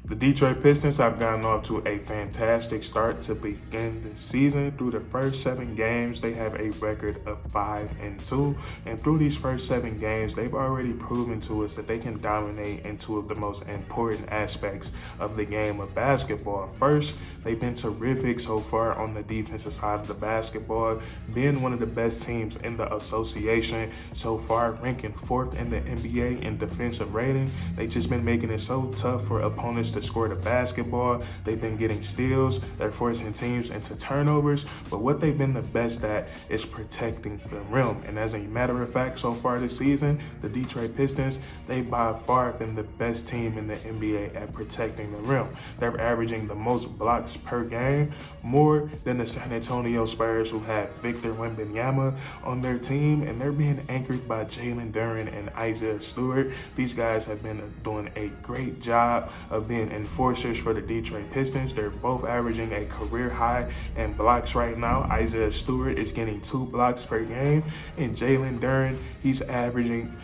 The Detroit Pistons have gotten off to a fantastic start to begin the season. Through the first 7 games, they have a record of 5-2. And through these first 7 games, they've already proven to us that they can dominate in 2 of the most important aspects of the game of basketball. First, they've been terrific so far on the defensive side of the basketball, being one of the best teams in the association so far, ranking 4th in the NBA in defensive rating. They've just been making it so tough for opponents to score the basketball. They've been getting steals. They're forcing teams into turnovers. But what they've been the best at is protecting the rim. And as a matter of fact, so far this season, the Detroit Pistons, they've by far been the best team in the NBA at protecting the rim. They're averaging the most blocks per game, more than the San Antonio Spurs, who had Victor Wembanyama on their team. And they're being anchored by Jalen, Duren, and Isaiah Stewart. These guys have been doing a great job of being enforcers for the Detroit Pistons. They're both averaging a career high in blocks right now. Isaiah Stewart is getting 2 blocks per game, and Jalen Duren, he's adding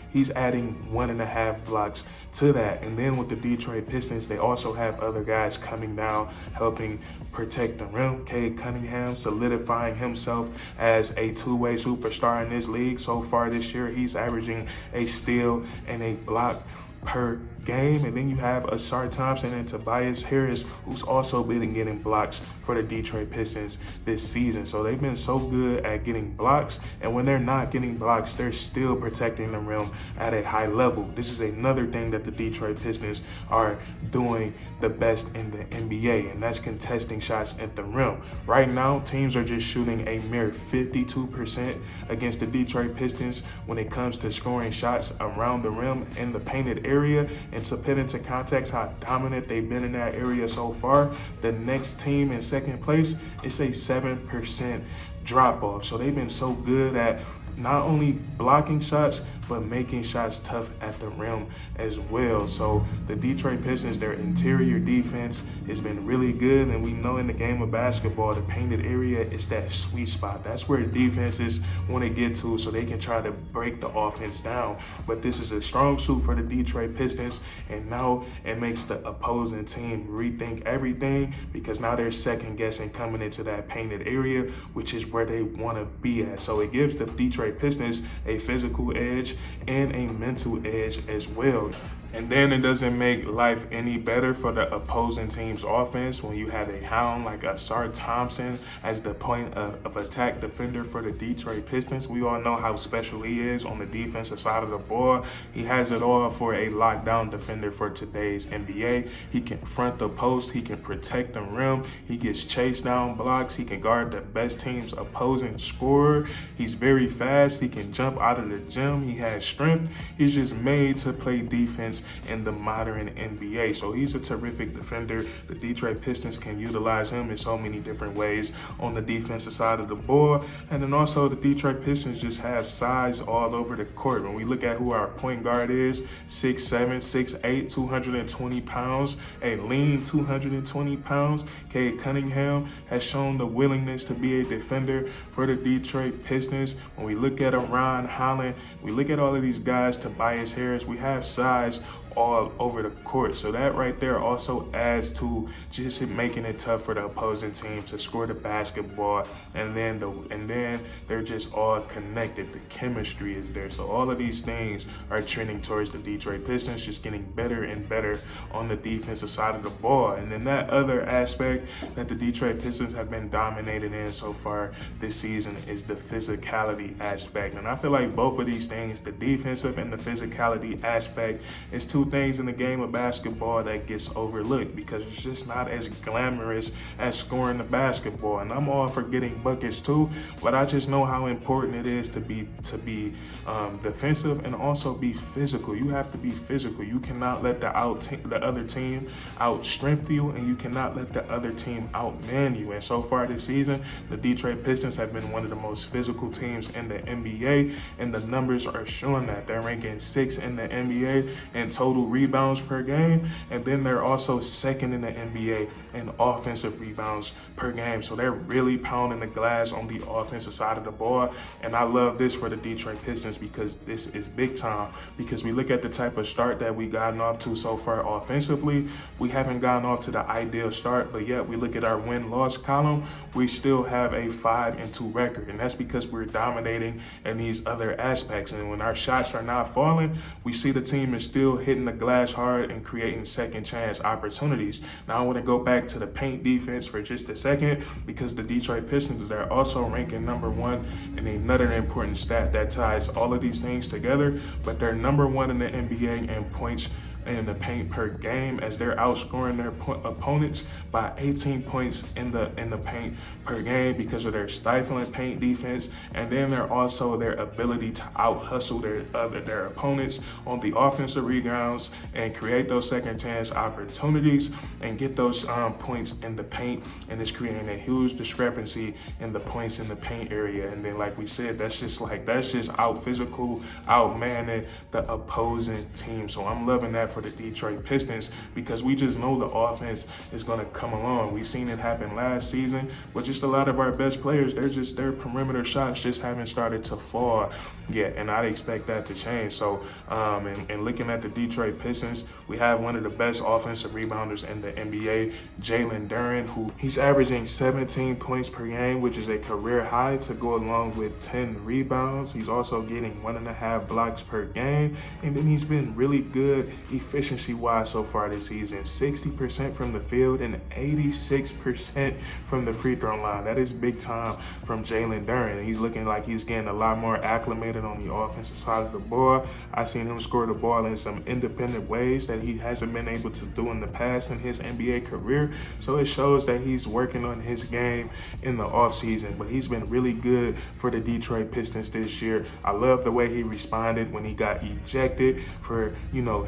1.5 blocks to that. And then with the Detroit Pistons, they also have other guys coming down helping protect the rim. Cade Cunningham solidifying himself as a 2-way superstar in this league. So far this year, he's averaging a steal and a block per game. And then you have Ausar Thompson and Tobias Harris, who's also been getting blocks for the Detroit Pistons this season. So they've been so good at getting blocks, and when they're not getting blocks, they're still protecting the rim at a high level. This is another thing that the Detroit Pistons are doing the best in the NBA, and that's contesting shots at the rim. Right now, teams are just shooting a mere 52% against the Detroit Pistons when it comes to scoring shots around the rim in the painted area. And to put into context how dominant they've been in that area so far, the next team in second place is a 7% drop off. So they've been so good at not only blocking shots, but making shots tough at the rim as well. So the Detroit Pistons, their interior defense has been really good. And we know in the game of basketball, the painted area is that sweet spot. That's where defenses want to get to so they can try to break the offense down. But this is a strong suit for the Detroit Pistons. And now it makes the opposing team rethink everything, because now they're second guessing coming into that painted area, which is where they want to be at. So it gives the Detroit Pistons a physical edge and a mental edge as well. And then it doesn't make life any better for the opposing team's offense when you have a hound like Ausar Thompson as the point of attack defender for the Detroit Pistons. We all know how special he is on the defensive side of the ball. He has it all for a lockdown defender for today's NBA. He can front the post, he can protect the rim, he gets chased down blocks, he can guard the best team's opposing scorer. He's very fast, he can jump out of the gym, he has strength. He's just made to play defense in the modern NBA. So he's a terrific defender. The Detroit Pistons can utilize him in so many different ways on the defensive side of the ball. And then also the Detroit Pistons just have size all over the court. When we look at who our point guard is, 6'7", 6'8", 220 pounds, a lean 220 pounds. Cade Cunningham has shown the willingness to be a defender for the Detroit Pistons. When we look at Ron Holland, we look at all of these guys, Tobias Harris, we have size all over the court. So that right there also adds to just making it tough for the opposing team to score the basketball. And then they're just all connected. The chemistry is there. So all of these things are trending towards the Detroit Pistons just getting better and better on the defensive side of the ball. And then that other aspect that the Detroit Pistons have been dominated in so far this season is the physicality aspect. And I feel like both of these things, the defensive and the physicality aspect, is two things in the game of basketball that gets overlooked because it's just not as glamorous as scoring the basketball. And I'm all for getting buckets too, but I just know how important it is to be defensive and also be physical. You have to be physical. You cannot let the other team outstrength you, and you cannot let the other team outman you. And so far this season, the Detroit Pistons have been one of the most physical teams in the NBA, and the numbers are showing that. They're ranking 6th in the NBA in total total rebounds per game, and then they're also second in the NBA in offensive rebounds per game. So they're really pounding the glass on the offensive side of the ball, and I love this for the Detroit Pistons because this is big time. Because we look at the type of start that we gotten off to so far offensively, we haven't gotten off to the ideal start, but yet we look at our win-loss column, we still have a 5-2 record, and that's because we're dominating in these other aspects. And when our shots are not falling, we see the team is still hitting the glass hard and creating second chance opportunities. Now I want to go back to the paint defense for just a second, because the Detroit Pistons are also ranking number 1 in another important stat that ties all of these things together, but they're number 1 in the NBA in points in the paint per game, as they're outscoring their opponents by 18 points in the paint per game because of their stifling paint defense, and then they're also their ability to out hustle their opponents on the offensive rebounds and create those second chance opportunities and get those points in the paint, and it's creating a huge discrepancy in the points in the paint area. And then, like we said, that's just out physical, out manning the opposing team. So I'm loving that for the Detroit Pistons, because we just know the offense is going to come along. We've seen it happen last season, but just a lot of our best players, their perimeter shots just haven't started to fall yet, and I'd expect that to change. So and looking at the Detroit Pistons, we have one of the best offensive rebounders in the NBA, Jalen Duren, who he's averaging 17 points per game, which is a career high, to go along with 10 rebounds. He's also getting 1.5 blocks per game, and then he's been really good efficiency-wise so far this season, 60% from the field and 86% from the free throw line. That is big time from Jalen Duren. He's looking like he's getting a lot more acclimated on the offensive side of the ball. I've seen him score the ball in some independent ways that he hasn't been able to do in the past in his NBA career. So it shows that he's working on his game in the offseason, but he's been really good for the Detroit Pistons this year. I love the way he responded when he got ejected for,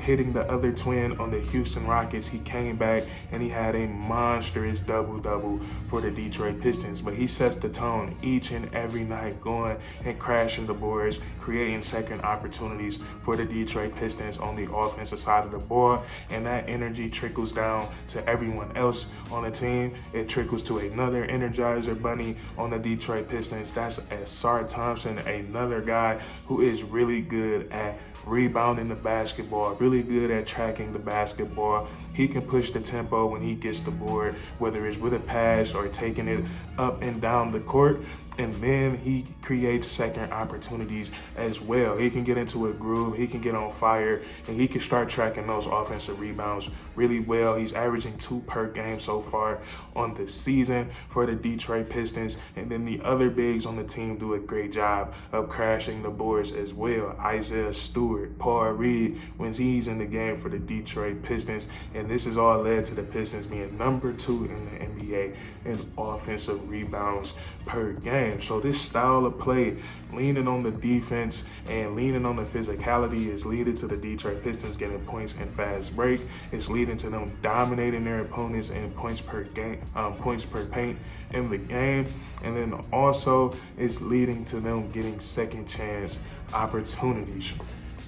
hitting the other twin on the Houston Rockets. He came back and he had a monstrous double-double for the Detroit Pistons, but he sets the tone each and every night, going and crashing the boards, creating second opportunities for the Detroit Pistons on the offensive side of the ball, and that energy trickles down to everyone else on the team. It trickles to another Energizer Bunny on the Detroit Pistons. That's Ausar Thompson, another guy who is really good at rebounding the basketball, really good at tracking the basketball. He can push the tempo when he gets the board, whether it's with a pass or taking it up and down the court. And then he creates second opportunities as well. He can get into a groove, he can get on fire, and he can start tracking those offensive rebounds really well. He's averaging 2 per game so far on the season for the Detroit Pistons. And then the other bigs on the team do a great job of crashing the boards as well. Isaiah Stewart, Paul Reed, when he's in the game for the Detroit Pistons. And this has all led to the Pistons being number 2 in the NBA in offensive rebounds per game. So this style of play, leaning on the defense and leaning on the physicality, is leading to the Detroit Pistons getting points in fast break. It's leading to them dominating their opponents in points per game, points per paint in the game. And then also it's leading to them getting second chance opportunities.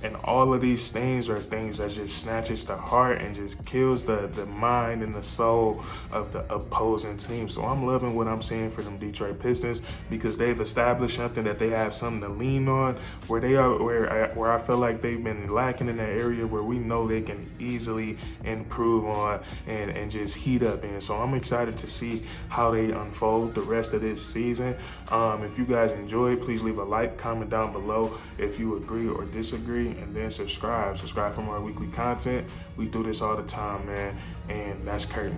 And all of these things are things that just snatches the heart and just kills the mind and the soul of the opposing team. So I'm loving what I'm seeing for them Detroit Pistons, because they've established something that they have something to lean on, where they are where I feel like they've been lacking in that area where we know they can easily improve on and just heat up in. So I'm excited to see how they unfold the rest of this season. If you guys enjoyed, please leave a like, comment down below if you agree or disagree, and then subscribe for more weekly content. We do this all the time, man, and that's curtain.